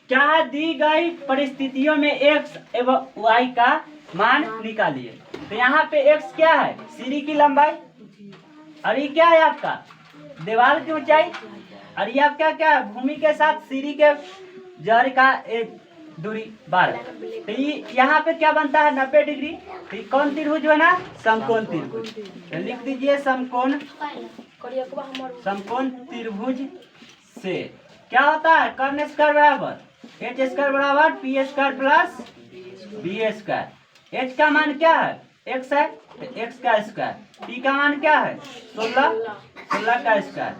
क्या दी गई परिस्थितियों में x एवं y का मान निकालिए। तो यहाँ पे x क्या है, सीढ़ी की लंबाई, और ये क्या है आपका, दीवार की ऊंचाई, और ये आपका क्या है, भूमि के साथ सीढ़ी के जड़ का एक दूरी 12। तो ये यहाँ पे क्या बनता है, 90 डिग्री। तो कौन त्रिभुज बना, समकोण त्रिभुज। तो लिख दीजिए समकोण त्रिभुज से क्या होता है, कर्ण स्क्वायर बराबर एच स्क्वायर बराबर p square plus b square. H का मान क्या है, एक्स है, तो एक्स का स्क्वायर, पी का मान क्या है 16 का स्क्वायर,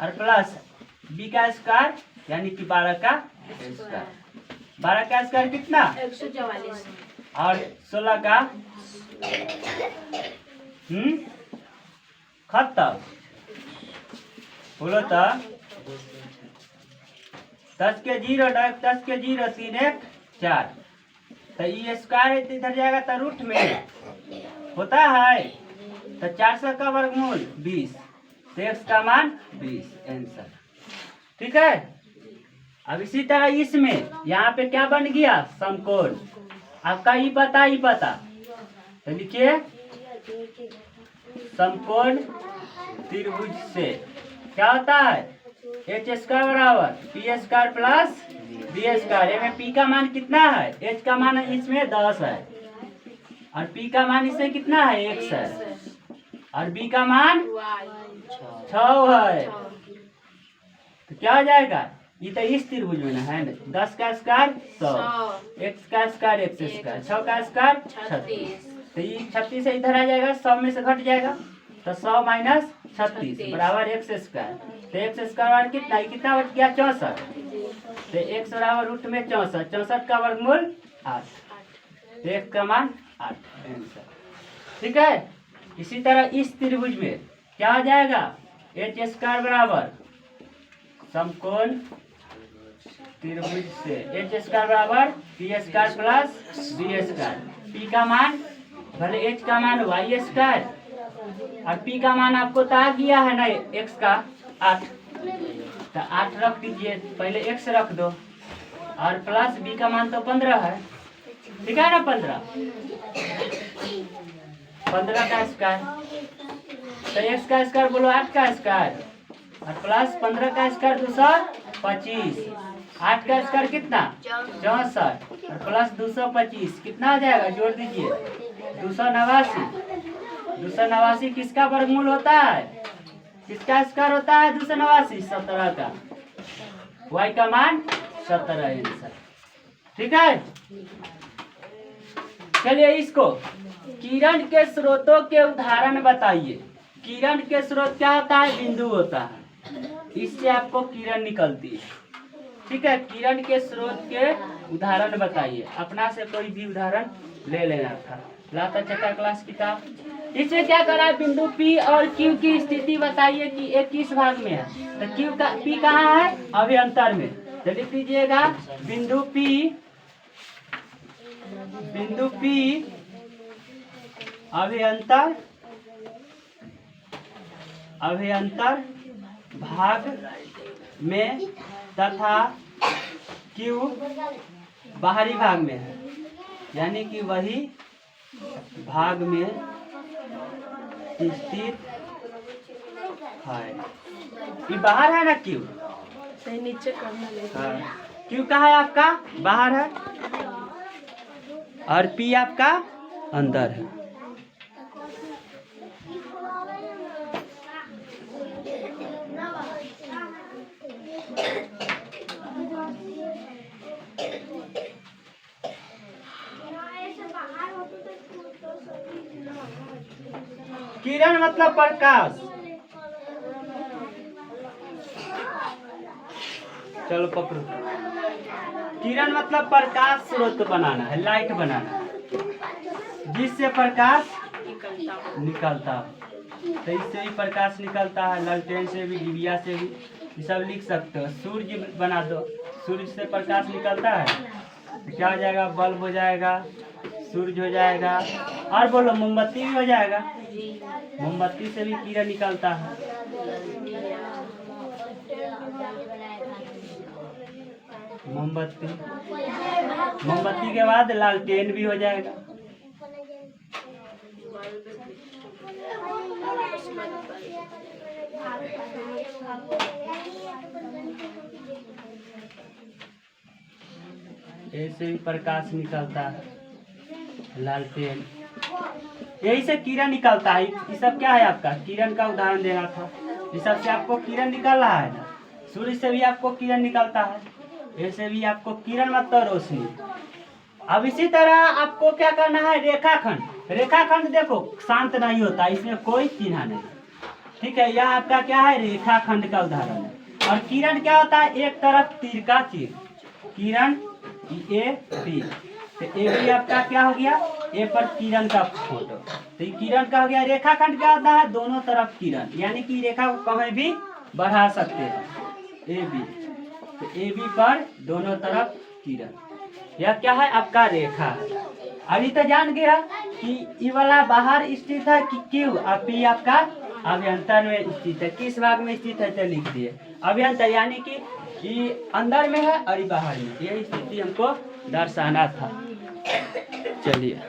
और प्लस बी का स्क्वायर यानी कि 12 का स्क्वायर। 12 का स्क्वायर कितना 144 और 16 का खत्म बोलो तो 10 के 0 10 के 0 3 1 4। तो ये स्क्वायर है तो इधर जाएगा तो रूट में होता है, तो 400 का वर्गमूल 20, तो x का मान 20 आंसर। ठीक है। अब इसी तरह इसमें यहाँ पे क्या बन गया, समकोण। आपका ही पता तो लिखिए समकोण त्रिभुज से क्या होता है, एच स्क्वायर बराबर p square plus b square. में पी का मान कितना है, एच का मान इसमें 10 है, और पी का मान इसमें कितना है x है, और बी का मान 6 है। तो क्या हो जाएगा, ये तो इस त्रिभुज में ना है, 10 का स्क्वायर 100, x का स्क्वायर x स्क्वायर, 6 का स्क्वायर 36। तो ये 36 से इधर आ जाएगा, 100 में से घट जाएगा, तो 100 माइनस 36 बराबर x स्क्वायर। तो x स्क्वायर कितना, कितना बच गया 64। तो x बराबर रूट में 64, 64 का वर्गमूल 8, तो x का मान 8 आंसर। ठीक है। इसी तरह इस त्रिभुज में क्या हो जाएगा, एच स्क्वायर बराबर समकोण त्रिभुज से एच स्क्वायर बराबर p square plus b square. P का मान भले एच का मान वाई स्क्वायर, और पी का मान आपको तो आ गया है ना एक्स का 8, तो 8 रख दीजिए, पहले एक्स रख दो, और प्लस बी का मान तो 15 है। ठीक है ना, 15 का स्क्वायर, तो एक्स का स्क्वायर बोलो 8 का स्क्वायर, और प्लस 15 का स्क्वायर 225, 8 का स्क्वायर कितना 64, और प्लस 225 कितना आ जाएगा, जोड़ दीजिए 289 किसका वर्गमूल होता है, किसका स्क्वायर होता है 289, 17 का, y का मान 17 आंसर। ठीक है। चलिए इसको किरण के स्रोतों के उदाहरण बताइए। किरण के स्रोत क्या होता है, बिंदु होता है, इससे आपको किरण निकलती है। ठीक है। किरण के स्रोत के उदाहरण बताइए, अपना से कोई भी उदाहरण ले लेना था। लाता छठा क्लास किताब। इसमें क्या करा है, बिंदु P और Q की स्थिति बताइए कि एक किस भाग में है। तो Q का P कहाँ है, अभियंतर में। तो लिख दीजिएगा बिंदु P अभियंतर भाग में तथा Q बाहरी भाग में है, यानी कि वही भाग में स्थित है। ये बाहर है ना Q, सही नीचे करना हाँ। Q कहाँ है आपका, बाहर है, और P आपका अंदर है। किरण मतलब प्रकाश। चलो पकड़ो। किरण मतलब प्रकाश स्रोत बनाना है, लाइट बनाना है, जिससे प्रकाश निकलता है। तो इससे भी प्रकाश निकलता है, लालटेन से भी, डिबिया से भी, ये सब लिख सकते हो। सूर्य बना दो, सूर्य से प्रकाश निकलता है, तो क्या हो जाएगा, बल्ब हो जाएगा, सूर्य हो जाएगा, और बोलो मोमबत्ती भी हो जाएगा। मोमबत्ती से भी किरण निकलता है। मोमबत्ती, मोमबत्ती के बाद लालटेन भी हो जाएगा। ऐसे भी प्रकाश निकलता है, लालटेन। यही से किरण निकलता है। ये सब क्या है आपका? किरण का उदाहरण देना था। ये सब से आपको किरण निकल रहा है ना। सूर्य से भी आपको किरण निकलता है, ऐसे भी आपको किरण मतलब रोशनी। अब इसी तरह आपको क्या करना है? रेखाखंड। रेखाखंड देखो शांत नहीं होता, इसमें कोई चिन्ह नहीं। ठीक है, यह आपका क्या है? रेखाखंड का उदाहरण है। और किरण क्या होता है? एक तरफ तीर का चिन्ह, किरण ए तीर। तो ए भी आपका क्या हो गया? ए पर किरण का फोटो। तो ये किरण का हो गया। रेखाखंड क्या होता है? दोनों तरफ किरण, यानी कि रेखा को कहीं भी बढ़ा सकते हैं। ए बी, तो ए बी पर दोनों तरफ किरण, यह क्या है? आपका रेखा है। अभी तो जान गया कि ये वाला बाहर स्थित है कि क्यों, और पी आपका अभ्यंतर में स्थित है। किस भाग में स्थित है तो लिख दिए अभ्यंतर, यानी कि ये अंदर में है और ये बाहर में। यही स्थिति हमको दर्शाना था। चलिए